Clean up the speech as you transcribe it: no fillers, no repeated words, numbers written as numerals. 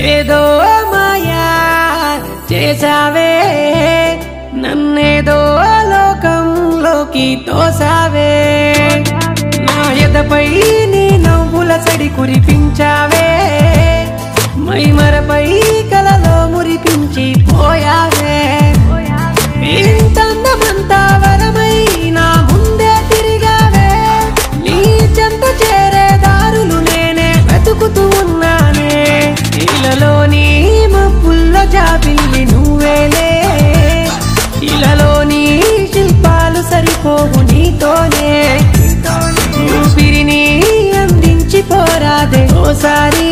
ఏదో మాయా చేసావే నన్నేదో లోకంలోకి తోసావే నా ఎదపై నీ నవ్వుల సడి కురిపించావే మైమరపై కలలో మురిపించి పోయావే ఇంతందమంతా వరమై నా ముందే తిరిగావే నీ చెంత చేరే దారులు నేనే వెతుకుతూ ఉన్నానే ఇలలోని మబ్బుల్లో జాబిల్లి నువ్వేలే ఇలలోని శిల్పాలు సరిపోవు నీతోనే ఊపిరిని అందించి పోరాదే ఓసారి